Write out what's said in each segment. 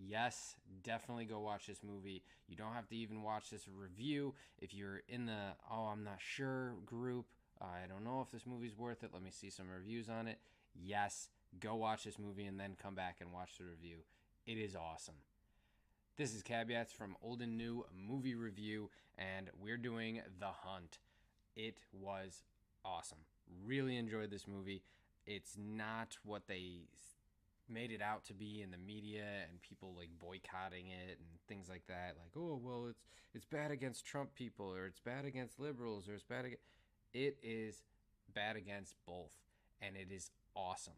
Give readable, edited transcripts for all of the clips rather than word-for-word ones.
Yes, definitely go watch this movie. You don't have to even watch this review. If you're in the, oh, I'm not sure group, I don't know if this movie's worth it, let me see some reviews on it. Yes, go watch this movie and then come back and watch the review. It is awesome. This is Caveats from Old and New Movie Review, and we're doing The Hunt. It was awesome. Really enjoyed this movie. It's not what they made it out to be in the media and people like boycotting it and things like that. Like, oh well, it's bad against Trump people, or it's bad against liberals, or it's bad against. It is bad against both, and it is awesome.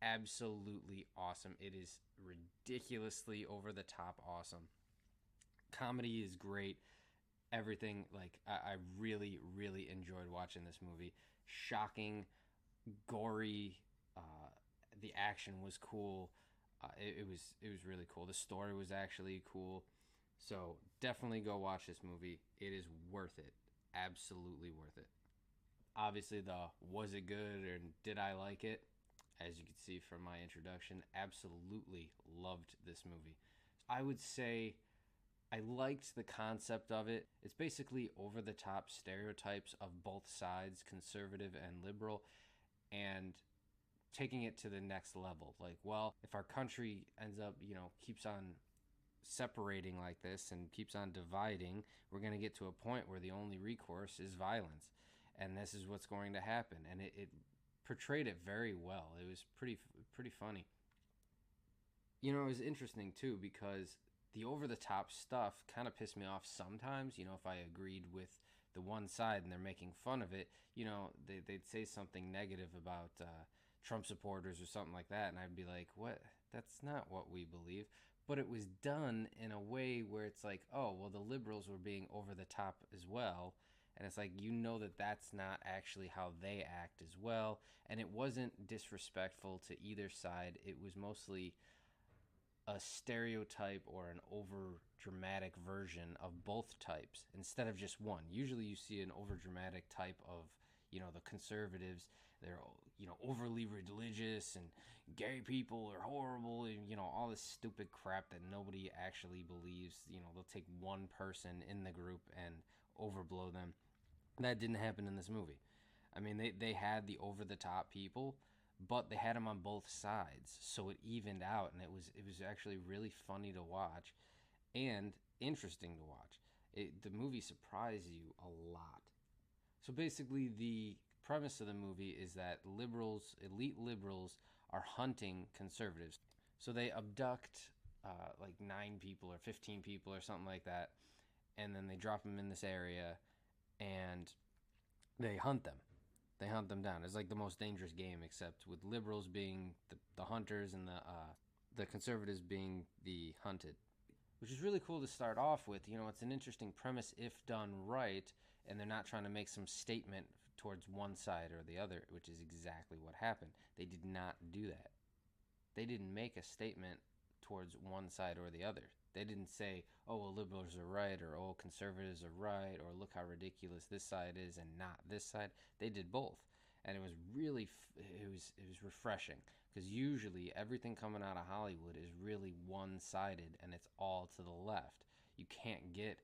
Absolutely awesome. It is ridiculously over the top awesome. Comedy is great. Everything, like, I really really enjoyed watching this movie. Shocking, gory. The action was cool. It was really cool. The story was actually cool. So definitely go watch this movie. It is worth it. Absolutely worth it. Obviously, the was it good or did I like it? As you can see from my introduction, absolutely loved this movie. I would say I liked the concept of it. It's basically over the top stereotypes of both sides, conservative and liberal, and taking it to the next level. Like, well, if our country ends up, keeps on separating like this and keeps on dividing, we're going to get to a point where the only recourse is violence. And this is what's going to happen. And it portrayed it very well. It was pretty funny. It was interesting too because the over the top stuff kind of pissed me off sometimes. If I agreed with the one side and they're making fun of it, they'd say something negative about Trump supporters or something like that. And I'd be like, what? That's not what we believe. But it was done in a way where it's like, oh, well, the liberals were being over the top as well. And it's like, that that's not actually how they act as well. And it wasn't disrespectful to either side. It was mostly a stereotype or an over dramatic version of both types instead of just one. Usually you see an over dramatic type of, the conservatives, they're, overly religious and gay people are horrible and, all this stupid crap that nobody actually believes. They'll take one person in the group and overblow them. That didn't happen in this movie. I mean, they had the over the top people, but they had them on both sides, so it evened out, and it was actually really funny to watch, and interesting to watch. The movie surprised you a lot. So basically, the premise of the movie is that liberals, elite liberals, are hunting conservatives. So they abduct like 9 people or 15 people or something like that, and then they drop them in this area, and they hunt them. They hunt them down. It's like the most dangerous game, except with liberals being the hunters and the conservatives being the hunted, which is really cool to start off with. It's an interesting premise if done right, and they're not trying to make some statement towards one side or the other, which is exactly what happened. They did not do that. They didn't make a statement towards one side or the other. They didn't say, "Oh, well, liberals are right," or "Oh, conservatives are right," or "Look how ridiculous this side is and not this side." They did both, and it was really it was refreshing because usually everything coming out of Hollywood is really one-sided and it's all to the left. You can't get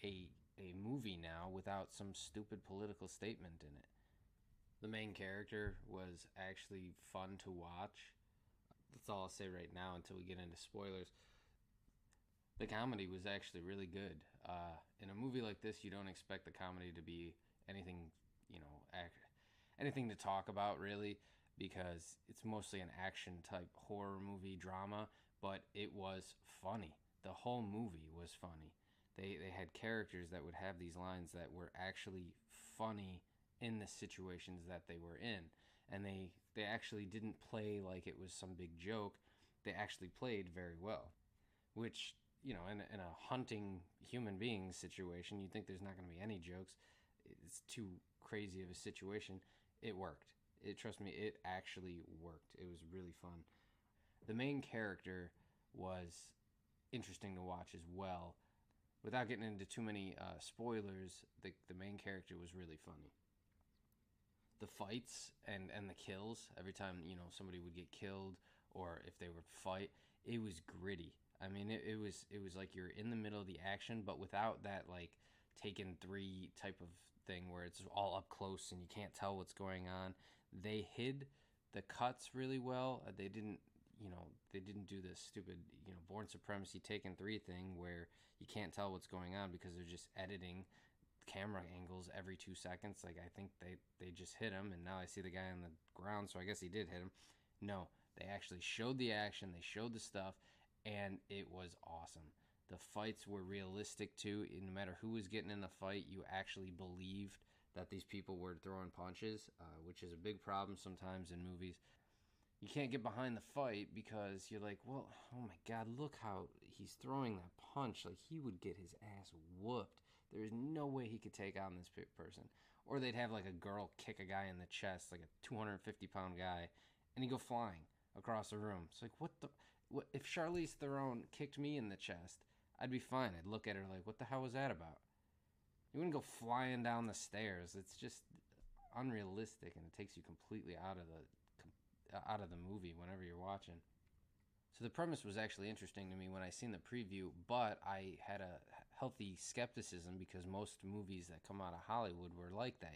a movie now without some stupid political statement in it. The main character was actually fun to watch. That's all I'll say right now until we get into spoilers. The comedy was actually really good. In a movie like this, you don't expect the comedy to be anything, anything to talk about really, because it's mostly an action type horror movie drama. But it was funny. The whole movie was funny. They had characters that would have these lines that were actually funny in the situations that they were in, and they actually didn't play like it was some big joke. They actually played very well, which, in a hunting human beings situation, you'd think there's not going to be any jokes. It's too crazy of a situation. It worked. Trust me, it actually worked. It was really fun. The main character was interesting to watch as well. Without getting into too many spoilers, the main character was really funny. The fights and the kills, every time somebody would get killed or if they would fight, it was gritty. I mean, it was like you're in the middle of the action, but without that like Taken 3 type of thing where it's all up close and you can't tell what's going on. They hid the cuts really well. They didn't do this stupid, Born Supremacy Taken 3 thing where you can't tell what's going on because they're just editing camera angles every 2 seconds. Like, I think they just hit him, and now I see the guy on the ground, so I guess he did hit him. No, they actually showed the action, they showed the stuff, and it was awesome. The fights were realistic too. No matter who was getting in the fight, you actually believed that these people were throwing punches, which is a big problem sometimes in movies. You can't get behind the fight because you're like, well, oh my God, look how he's throwing that punch. Like, he would get his ass whooped. There is no way he could take on this person. Or they'd have like a girl kick a guy in the chest, like a 250-pound guy, and he'd go flying across the room. It's like, what? If Charlize Theron kicked me in the chest, I'd be fine. I'd look at her like, what the hell was that about? You wouldn't go flying down the stairs. It's just unrealistic, and it takes you completely out of the movie whenever you're watching. So the premise was actually interesting to me when I seen the preview, but I had a healthy skepticism because most movies that come out of Hollywood were like that.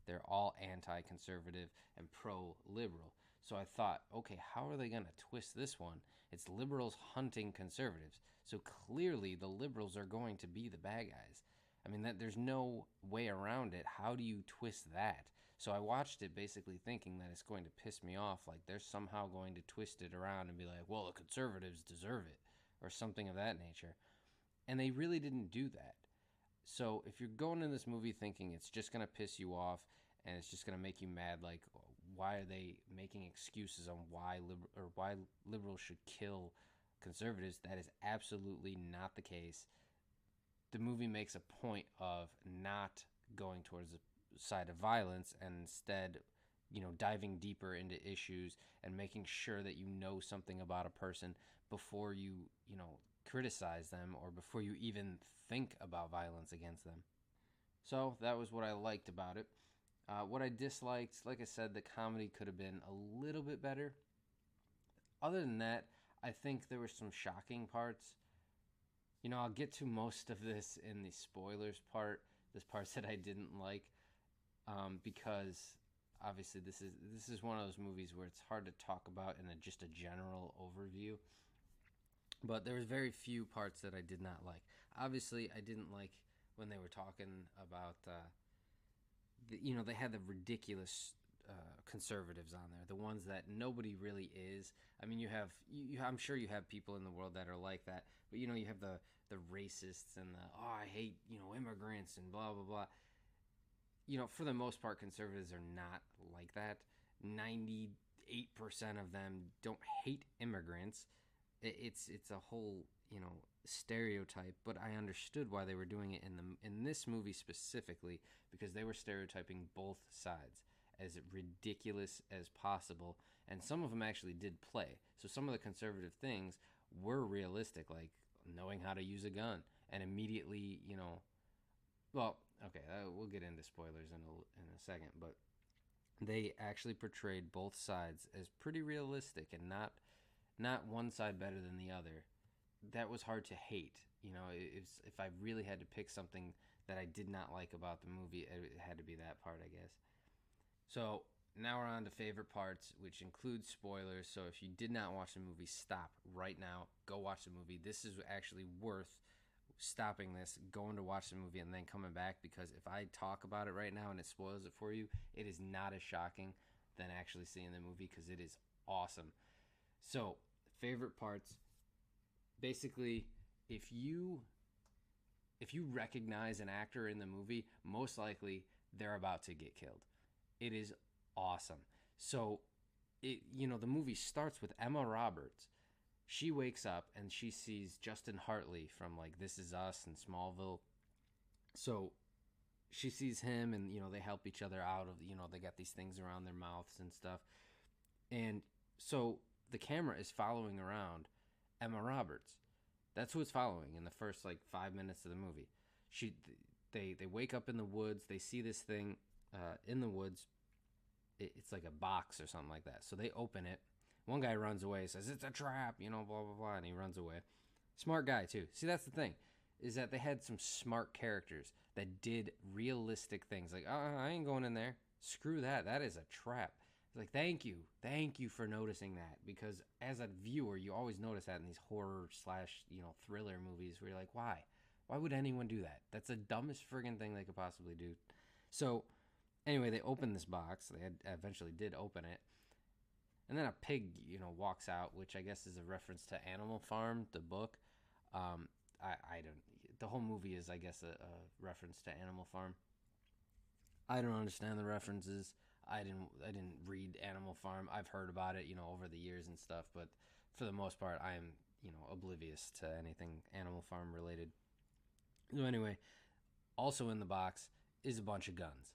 They're all anti-conservative and pro-liberal. So I thought, okay, how are they going to twist this one? It's liberals hunting conservatives. So clearly the liberals are going to be the bad guys. I mean, there's no way around it. How do you twist that? So I watched it basically thinking that it's going to piss me off, like they're somehow going to twist it around and be like, well, the conservatives deserve it, or something of that nature. And they really didn't do that. So if you're going in this movie thinking it's just going to piss you off and it's just going to make you mad, like, why are they making excuses on why liberals should kill conservatives? That is absolutely not the case. The movie makes a point of not going towards the side of violence and instead, diving deeper into issues and making sure that you know something about a person before you criticize them or before you even think about violence against them. So that was what I liked about it. What I disliked, like I said, the comedy could have been a little bit better. Other than that, I think there were some shocking parts. I'll get to most of this in the spoilers part, this parts that I didn't like, because obviously this is one of those movies where it's hard to talk about in just a general overview. But there was very few parts that I did not like. Obviously, I didn't like when they were talking about, they had the ridiculous conservatives on there, the ones that nobody really is. I mean, I'm sure you have people in the world that are like that, but you have the racists and I hate immigrants and blah blah blah. For the most part, conservatives are not like that. 98% of them don't hate immigrants. It's a whole stereotype, but I understood why they were doing it in this movie specifically, because they were stereotyping both sides as ridiculous as possible, and some of them actually did play. So some of the conservative things were realistic, like knowing how to use a gun and immediately, well, okay, we'll get into spoilers in a second, but they actually portrayed both sides as pretty realistic and not one side better than the other. That was hard to hate. If I really had to pick something that I did not like about the movie, it had to be that part, I guess. So now we're on to favorite parts, which includes spoilers. So if you did not watch the movie, stop right now. Go watch the movie. This is actually worth stopping this, going to watch the movie, and then coming back, because if I talk about it right now and it spoils it for you, it is not as shocking than actually seeing the movie, because it is awesome. So, favorite parts. Basically, if you recognize an actor in the movie, most likely they're about to get killed. It is awesome. So, the movie starts with Emma Roberts. She wakes up and she sees Justin Hartley from like This Is Us and Smallville. So she sees him, and they help each other out of, they got these things around their mouths and stuff. And so the camera is following around Emma Roberts. That's who it's following in the first like 5 minutes of the movie. They wake up in the woods. They see this thing in the woods. It's like a box or something like that. So they open it. One guy runs away, says it's a trap, blah blah blah, and he runs away. Smart guy too. See, that's the thing, is that they had some smart characters that did realistic things. Like, I ain't going in there. Screw that. That is a trap. It's like, thank you for noticing that, because as a viewer, you always notice that in these horror slash thriller movies where you're like, why would anyone do that? That's the dumbest friggin' thing they could possibly do. So anyway, they opened this box. They eventually did open it, and then a pig, walks out, which I guess is a reference to Animal Farm, the book. I don't. The whole movie is, I guess, a reference to Animal Farm. I don't understand the references. I didn't read Animal Farm. I've heard about it, over the years and stuff, but for the most part, I am, oblivious to anything Animal Farm related. So anyway, also in the box is a bunch of guns.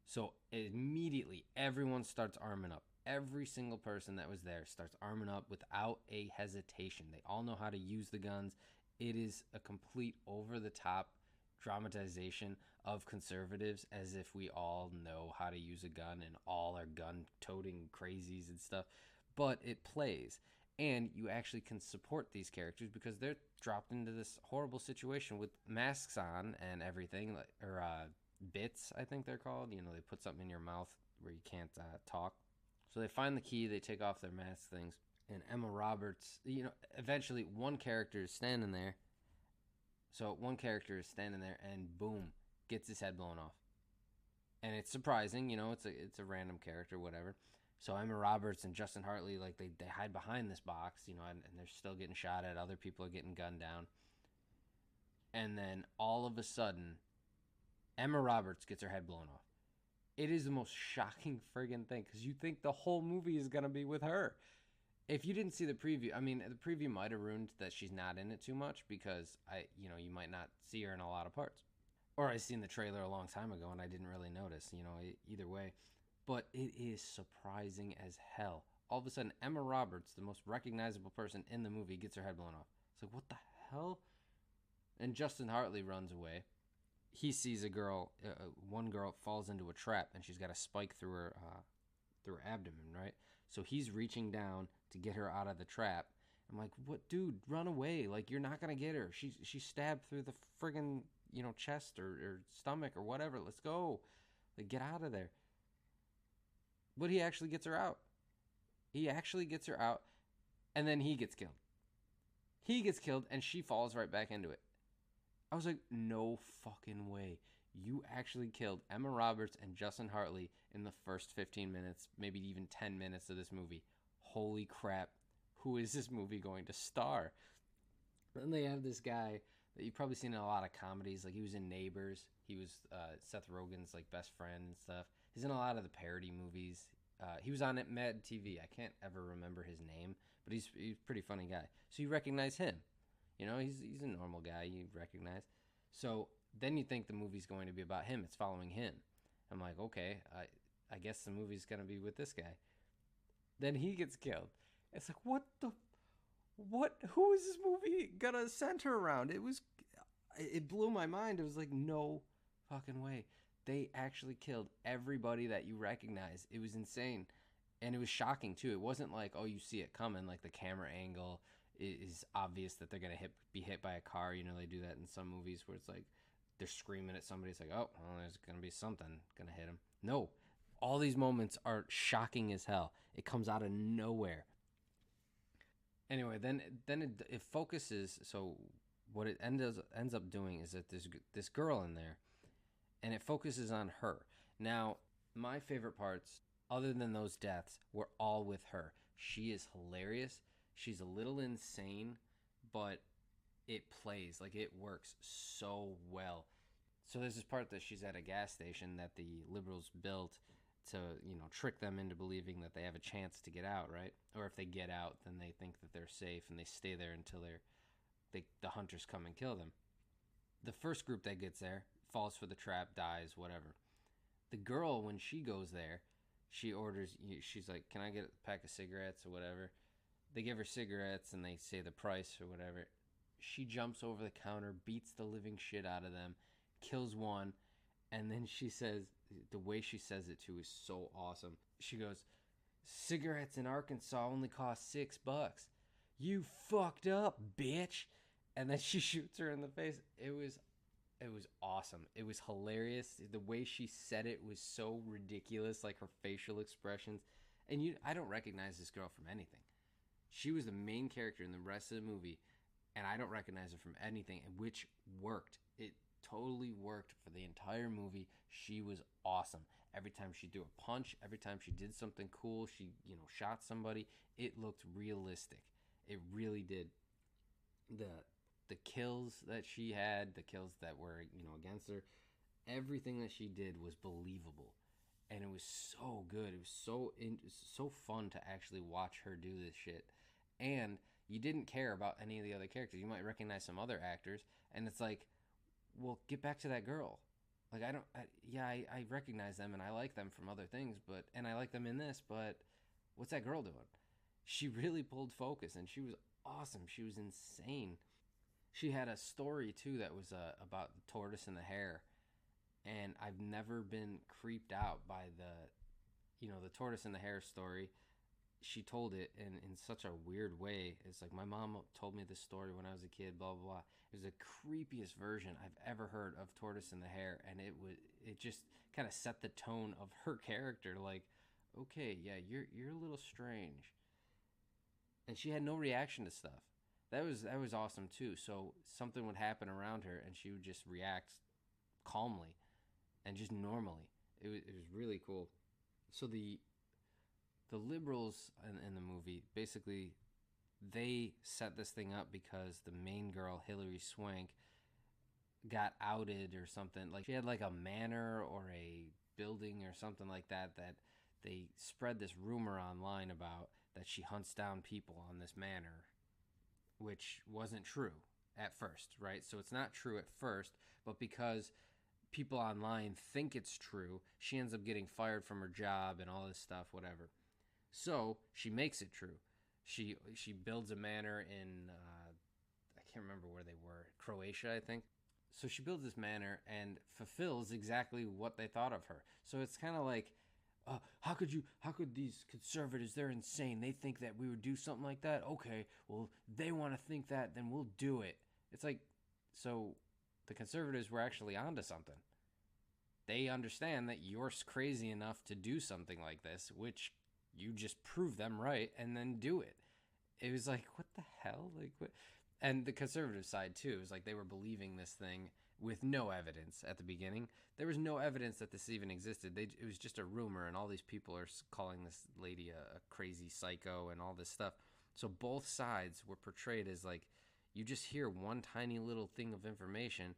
So immediately, everyone starts arming up. Every single person that was there starts arming up without a hesitation. They all know how to use the guns. It is a complete over-the-top dramatization of conservatives, as if we all know how to use a gun and all are gun-toting crazies and stuff. But it plays, and you actually can support these characters because they're dropped into this horrible situation with masks on and everything, or bits, I think they're called. They put something in your mouth where you can't talk. So they find the key, they take off their mask things, and Emma Roberts, eventually one character is standing there. So one character is standing there and boom, gets his head blown off. And it's surprising, it's a random character, whatever. So Emma Roberts and Justin Hartley, like they hide behind this box, and they're still getting shot at. Other people are getting gunned down. And then all of a sudden, Emma Roberts gets her head blown off. It is the most shocking friggin' thing, because you think the whole movie is going to be with her. If you didn't see the preview, the preview might have ruined that she's not in it too much, because you might not see her in a lot of parts. Or I seen the trailer a long time ago and I didn't really notice, either way. But it is surprising as hell. All of a sudden, Emma Roberts, the most recognizable person in the movie, gets her head blown off. It's like, what the hell? And Justin Hartley runs away. He sees a girl, one girl falls into a trap, and she's got a spike through her abdomen, right? So he's reaching down to get her out of the trap. I'm like, what, dude, run away. Like, you're not going to get her. She's stabbed through the friggin', chest or stomach or whatever. Let's go. Like, get out of there. But he actually gets her out. And then he gets killed. He gets killed, and she falls right back into it. I was like, no fucking way. You actually killed Emma Roberts and Justin Hartley in the first 15 minutes, maybe even 10 minutes of this movie. Holy crap. Who is this movie going to star? Then they have this guy that you've probably seen in a lot of comedies. Like, he was in Neighbors. He was Seth Rogen's best friend and stuff. He's in a lot of the parody movies. He was on Mad TV. I can't ever remember his name, but he's a pretty funny guy. So you recognize him. He's a normal guy you recognize. So then you think the movie's going to be about him. It's following him. I'm like, okay, I guess the movie's going to be with this guy. Then he gets killed. It's like, who is this movie going to center around? It blew my mind. It was like, no fucking way. They actually killed everybody that you recognize. It was insane. And it was shocking, too. It wasn't like, oh, you see it coming, like the camera angle is obvious that they're going to be hit by a car. They do that in some movies where it's like they're screaming at somebody. It's like, oh, well, there's going to be something going to hit him. No, all these moments are shocking as hell. It comes out of nowhere. Anyway, then it focuses. So what it ends up doing is that there's this girl in there, and it focuses on her. Now, my favorite parts, other than those deaths, were all with her. She is hilarious. She's a little insane, but it plays. Like, it works so well. So there's this part that she's at a gas station that the liberals built to, trick them into believing that they have a chance to get out, right? Or if they get out, then they think that they're safe, and they stay there until the hunters come and kill them. The first group that gets there falls for the trap, dies, whatever. The girl, when she goes there, she's like, can I get a pack of cigarettes or whatever? They give her cigarettes and they say the price or whatever. She jumps over the counter, beats the living shit out of them, kills one, and then she says, the way she says it too is so awesome. She goes, cigarettes in Arkansas only cost $6. You fucked up, bitch. And then she shoots her in the face. It was awesome. It was hilarious. The way she said it was so ridiculous, like her facial expressions. And I don't recognize this girl from anything. She was the main character in the rest of the movie, and I don't recognize her from anything, which worked. It totally worked for the entire movie. She was awesome. Every time she threw a punch, every time she did something cool, she, shot somebody, it looked realistic. It really did. The kills that she had, the kills that were, against her, everything that she did was believable. And it was so good. It was so fun to actually watch her do this shit. And you didn't care about any of the other characters. You might recognize some other actors, and it's like, well, get back to that girl. Like I recognize them and I like them from other things, and I like them in this, but what's that girl doing? She really pulled focus, and she was awesome. She was insane. She had a story too that was about the tortoise and the hare, and I've never been creeped out by the tortoise and the hare story. She told it in such a weird way. It's like, my mom told me this story when I was a kid, blah blah blah. It was the creepiest version I've ever heard of Tortoise and the Hare, and it just kind of set the tone of her character. Like, okay, yeah, you're a little strange, and she had no reaction to stuff. That was awesome too. So something would happen around her, and she would just react calmly and just normally. It was really cool. So the liberals in the movie, basically, they set this thing up because the main girl, Hilary Swank, got outed or something. Like, she had like a manor or a building or something like that they spread this rumor online about, that she hunts down people on this manor, which wasn't true at first, right? So it's not true at first, but because people online think it's true, she ends up getting fired from her job and all this stuff, whatever. So she makes it true. She builds a manor in I can't remember where they were, Croatia, I think. So she builds this manor and fulfills exactly what they thought of her. So it's kind of like, how could these conservatives, they're insane. They think that we would do something like that. Okay, well, they want to think that, then we'll do it. It's like, so the conservatives were actually onto something. They understand that you're crazy enough to do something like this, which you just prove them right and then do it. It was like, what the hell? Like, what? And the conservative side too is like, they were believing this thing with no evidence at the beginning. There was no evidence that this even existed. It was just a rumor, and all these people are calling this lady a crazy psycho and all this stuff. So both sides were portrayed as like, you just hear one tiny little thing of information,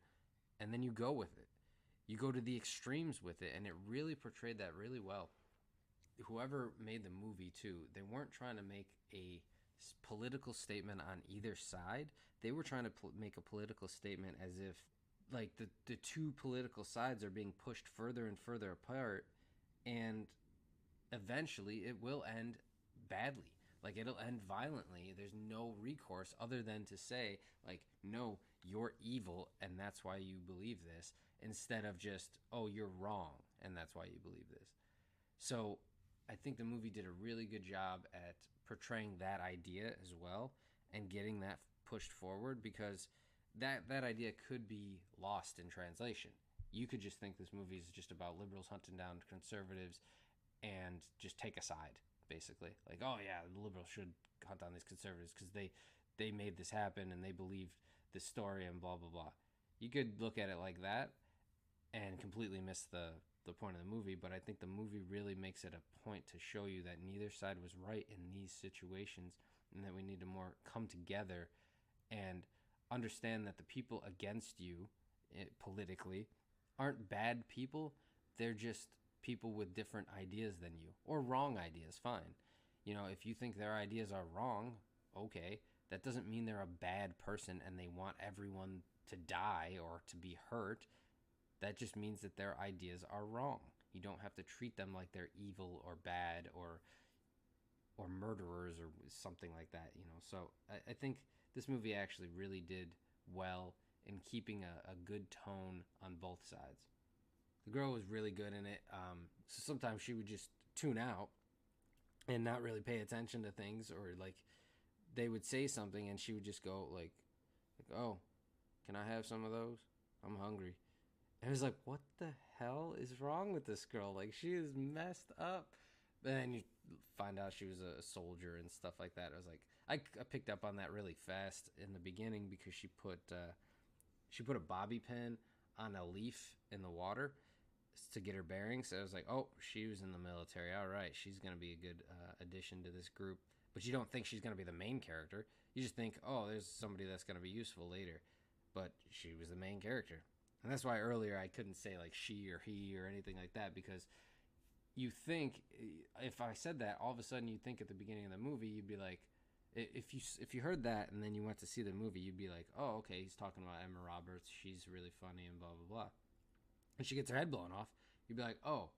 and then you go with it. You go to the extremes with it, and it really portrayed that really well. Whoever made the movie too, they weren't trying to make a political statement on either side. They were trying to make a political statement as if, like, the two political sides are being pushed further and further apart, and eventually it will end badly. Like, it'll end violently. There's no recourse other than to say, like, no, you're evil and that's why you believe this, instead of just, oh, you're wrong and that's why you believe this. So I think the movie did a really good job at portraying that idea as well, and getting that pushed forward, because that idea could be lost in translation. You could just think this movie is just about liberals hunting down conservatives and just take a side, basically. Like, oh yeah, the liberals should hunt down these conservatives because they made this happen and they believed this story and blah blah blah. You could look at it like that and completely miss the point of the movie, but I think the movie really makes it a point to show you that neither side was right in these situations, and that we need to more come together and understand that the people against you, politically, aren't bad people. They're just people with different ideas than you, or wrong ideas. Fine. If you think their ideas are wrong, okay, that doesn't mean they're a bad person and they want everyone to die or to be hurt. That just means that their ideas are wrong. You don't have to treat them like they're evil or bad or murderers or something like that. So I think this movie actually really did well in keeping a good tone on both sides. The girl was really good in it. So sometimes she would just tune out and not really pay attention to things, or like they would say something and she would just go like, oh, can I have some of those? I'm hungry. And I was like, what the hell is wrong with this girl? Like, she is messed up. But then you find out she was a soldier and stuff like that. I was like, I picked up on that really fast in the beginning because she put a bobby pin on a leaf in the water to get her bearings. So I was like, oh, she was in the military. All right, she's gonna be a good addition to this group. But you don't think she's gonna be the main character. You just think, oh, there's somebody that's gonna be useful later. But she was the main character, and that's why earlier I couldn't say like she or he or anything like that, because you think, if I said that, all of a sudden you'd think at the beginning of the movie, you'd be like, if you heard that and then you went to see the movie, you'd be like, oh, okay, he's talking about Emma Roberts, she's really funny and blah blah blah, and she gets her head blown off. You'd be like, oh,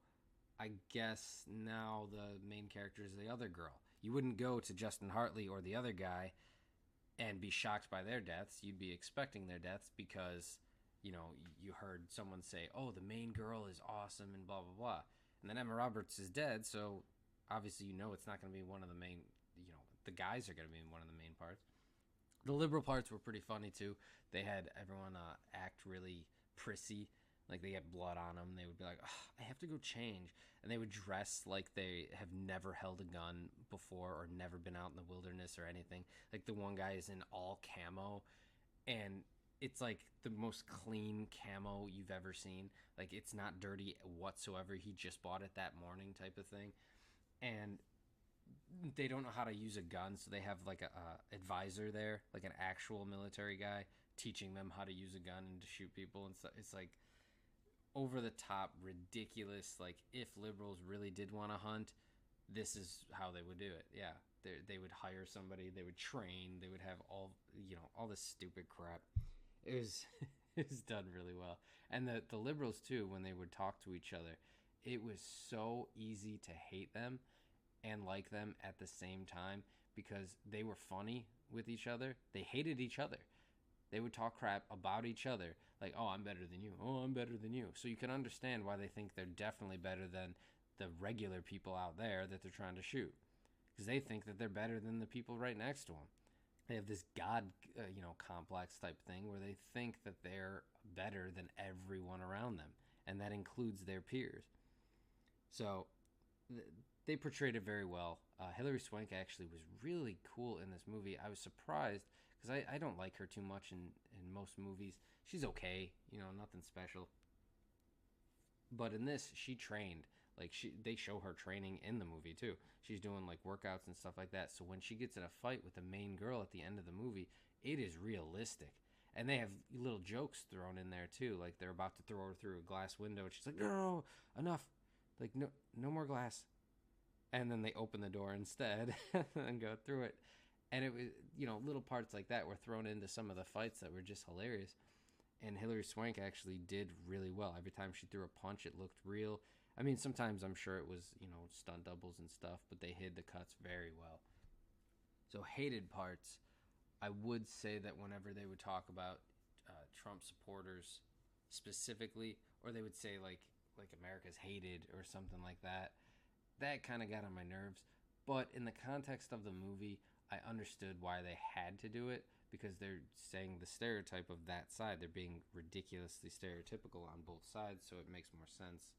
I guess now the main character is the other girl. You wouldn't go to Justin Hartley or the other guy and be shocked by their deaths. You'd be expecting their deaths because, you heard someone say, oh, the main girl is awesome and blah blah blah, and then Emma Roberts is dead, so obviously it's not going to be one of the main, the guys are going to be in one of the main parts. The liberal parts were pretty funny too. They had everyone act really prissy, like they get blood on them. They would be like, oh, I have to go change, and they would dress like they have never held a gun before or never been out in the wilderness or anything. Like the one guy is in all camo, and it's like the most clean camo you've ever seen. Like it's not dirty whatsoever. He just bought it that morning, type of thing. And they don't know how to use a gun, so they have like a advisor there, like an actual military guy teaching them how to use a gun and to shoot people and stuff. It's like over the top, ridiculous. Like if liberals really did want to hunt, this is how they would do it. Yeah, they would hire somebody, they would train, they would have all this stupid crap. It was it was done really well, and the liberals too, when they would talk to each other, it was so easy to hate them and like them at the same time because they were funny with each other. They hated each other. They would talk crap about each other, like, oh, I'm better than you. Oh, I'm better than you. So you can understand why they think they're definitely better than the regular people out there that they're trying to shoot, because they think that they're better than the people right next to them. They have this God, complex type thing where they think that they're better than everyone around them, and that includes their peers. So they portrayed it very well. Hilary Swank actually was really cool in this movie. I was surprised because I don't like her too much in most movies. She's okay, nothing special. But in this, she trained. Like they show her training in the movie too. She's doing like workouts and stuff like that. So when she gets in a fight with the main girl at the end of the movie, it is realistic. And they have little jokes thrown in there too. Like they're about to throw her through a glass window, and she's like, "No, enough! Like no more glass." And then they open the door instead and go through it. And it was, little parts like that were thrown into some of the fights that were just hilarious. And Hilary Swank actually did really well. Every time she threw a punch, it looked real. I mean, sometimes I'm sure it was, stunt doubles and stuff, but they hid the cuts very well. So hated parts, I would say that whenever they would talk about Trump supporters specifically, or they would say like America's hated or something like that, that kind of got on my nerves. But in the context of the movie, I understood why they had to do it, because they're saying the stereotype of that side. They're being ridiculously stereotypical on both sides, so it makes more sense.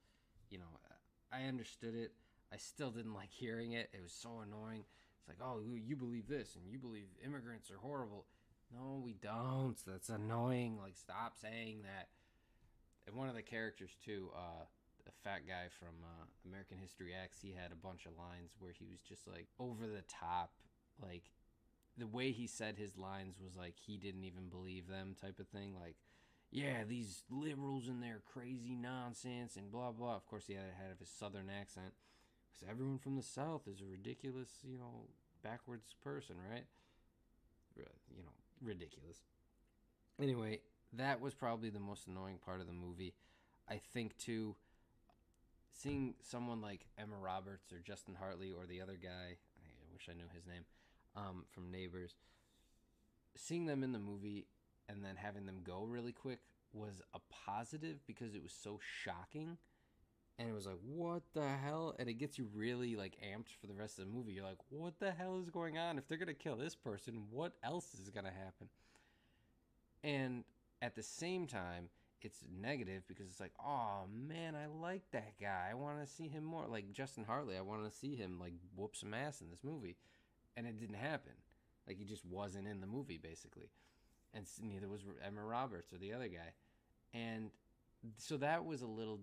I understood it. I still didn't like hearing it. It was so annoying. It's like, oh, you believe this and you believe immigrants are horrible. No, we don't. That's annoying. Like, stop saying that. And one of the characters, too, a fat guy from American History X, he had a bunch of lines where he was just, like, over the top. Like, the way he said his lines was like he didn't even believe them type of thing. Like, yeah, these liberals and their crazy nonsense and blah, blah. Of course, he had to have his southern accent, because everyone from the South is a ridiculous, backwards person, right? Ridiculous. Anyway, that was probably the most annoying part of the movie. I think, too, seeing someone like Emma Roberts or Justin Hartley or the other guy, I wish I knew his name, from Neighbors, seeing them in the movie and then having them go really quick was a positive, because it was so shocking and it was like, what the hell? And it gets you really like amped for the rest of the movie. You're like, what the hell is going on? If they're gonna kill this person, what else is gonna happen? And at the same time, it's negative because it's like, oh man, I like that guy. I want to see him more. Like Justin Hartley, I want to see him like whoop some ass in this movie, and it didn't happen. Like he just wasn't in the movie basically, and neither was Emma Roberts or the other guy, and so that was a little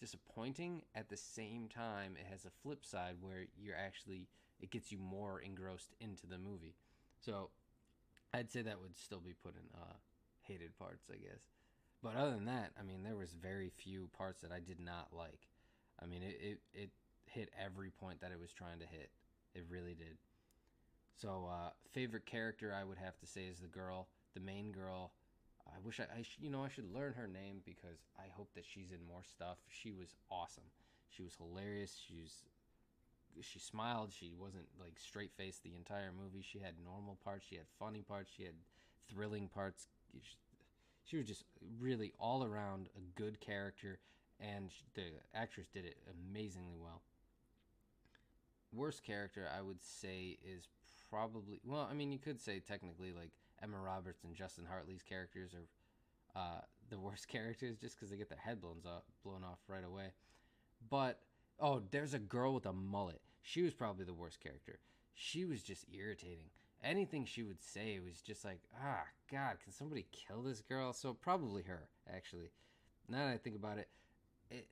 disappointing. At the same time, it has a flip side where you're actually it gets you more engrossed into the movie. So I'd say that would still be put in hated parts, I guess. But other than that, I mean, there was very few parts that I did not like. I mean, it hit every point that it was trying to hit. It really did. So, favorite character I would have to say is the girl, the main girl. I wish I should learn her name because I hope that she's in more stuff. She was awesome. She was hilarious. She smiled. She wasn't like straight faced the entire movie. She had normal parts. She had funny parts. She had thrilling parts. She was just really all around a good character, and the actress did it amazingly well. Worst character I would say is probably, well, I mean, you could say technically like Emma Roberts and Justin Hartley's characters are the worst characters just because they get their head blown off right away. But oh, there's a girl with a mullet. She was probably the worst character. She was just irritating. Anything she would say was just like, ah, God, can somebody kill this girl? So probably her, actually. Now that I think about it, it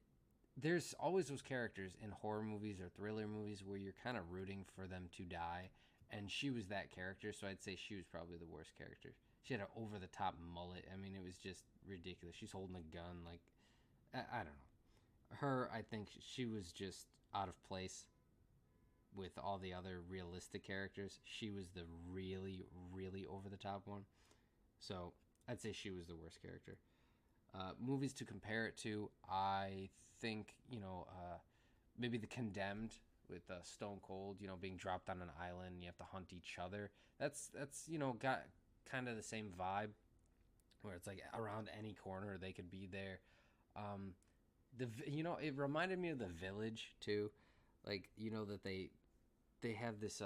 there's always those characters in horror movies or thriller movies where you're kind of rooting for them to die, and she was that character. So I'd say she was probably the worst character. She had an over the top mullet. I mean, it was just ridiculous. She's holding a gun, like I don't know. Her, I think she was just out of place with all the other realistic characters. She was the really, really over the top one. So I'd say she was the worst character. Movies to compare it to, I think, maybe The Condemned with Stone Cold, being dropped on an island. You have to hunt each other. That's got kind of the same vibe where it's like around any corner they could be there. Um, it reminded me of The Village too, like that they have this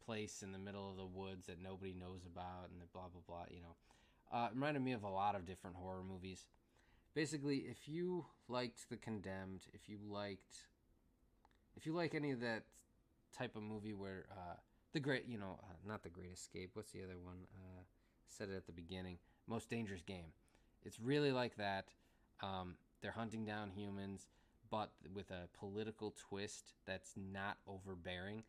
place in the middle of the woods that nobody knows about, and the blah blah blah. It reminded me of a lot of different horror movies. Basically, if you liked The Condemned, if you like any of that type of movie where the great, not The Great Escape. What's the other one? Said it at the beginning. Most Dangerous Game. It's really like that. They're hunting down humans, but with a political twist that's not overbearing.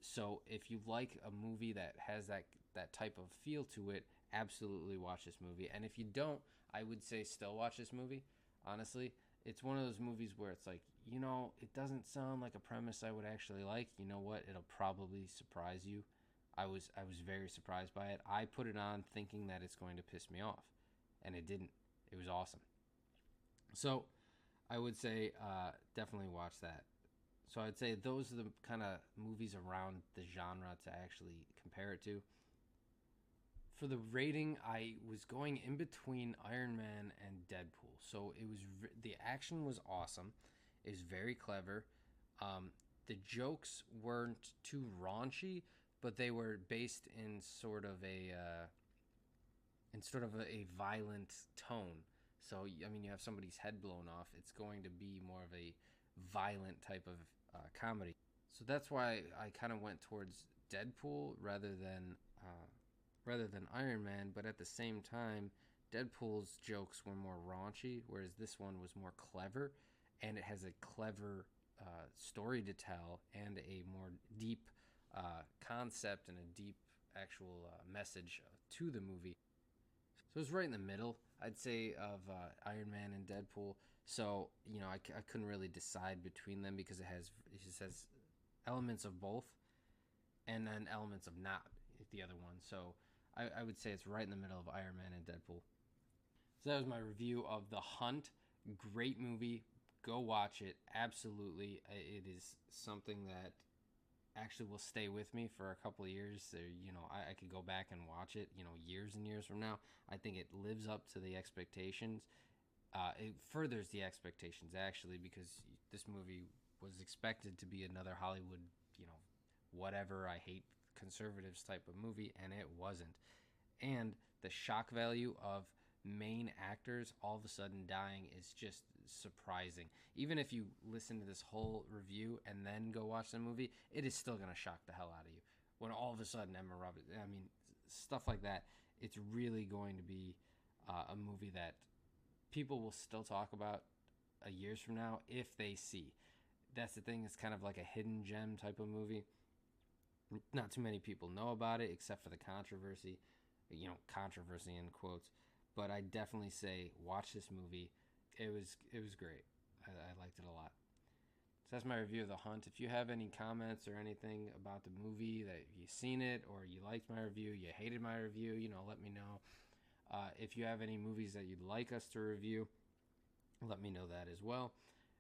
So if you like a movie that has that type of feel to it, absolutely watch this movie. And if you don't, I would say still watch this movie. Honestly, it's one of those movies where it's like, it doesn't sound like a premise I would actually like. You know what? It'll probably surprise you. I was very surprised by it. I put it on thinking that it's going to piss me off, and it didn't. It was awesome. So I would say definitely watch that. So I'd say those are the kind of movies around the genre to actually compare it to. For the rating, I was going in between Iron Man and Deadpool. So the action was awesome. It was very clever. The jokes weren't too raunchy, but they were based in sort of a violent tone. So I mean, you have somebody's head blown off. It's going to be more of a violent type of comedy. So that's why I kind of went towards Deadpool rather than Iron Man. But at the same time, Deadpool's jokes were more raunchy, whereas this one was more clever, and it has a clever story to tell and a more deep concept and a deep actual message to the movie. So it's right in the middle, I'd say, of Iron Man and Deadpool. So I couldn't really decide between them because it just has elements of both, and then elements of not the other one. So I would say it's right in the middle of Iron Man and Deadpool. So that was my review of The Hunt. Great movie. Go watch it. Absolutely. It is something that actually will stay with me for a couple of years. So, I could go back and watch it, years and years from now. I think it lives up to the expectations. It furthers the expectations actually, because this movie was expected to be another Hollywood, you know, whatever I hate conservatives type of movie, and it wasn't. And the shock value of main actors all of a sudden dying is just surprising. Even if you listen to this whole review and then go watch the movie, it is still going to shock the hell out of you. When all of a sudden Emma Roberts, I mean, stuff like that, it's really going to be a movie that people will still talk about years from now if they see. That's the thing, it's kind of like a hidden gem type of movie. Not too many people know about it except for the controversy, controversy in quotes. But I definitely say watch this movie. It was great. I liked it a lot. So that's my review of The Hunt. If you have any comments or anything about the movie, that you've seen it or you liked my review, you hated my review, let me know. If you have any movies that you'd like us to review, let me know that as well.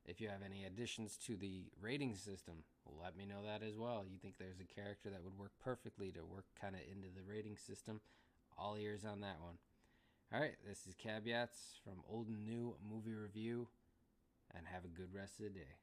If you have any additions to the rating system, let me know that as well. You think there's a character that would work perfectly to work kind of into the rating system? All ears on that one. All right, this is Caveats from Old and New Movie Review, and have a good rest of the day.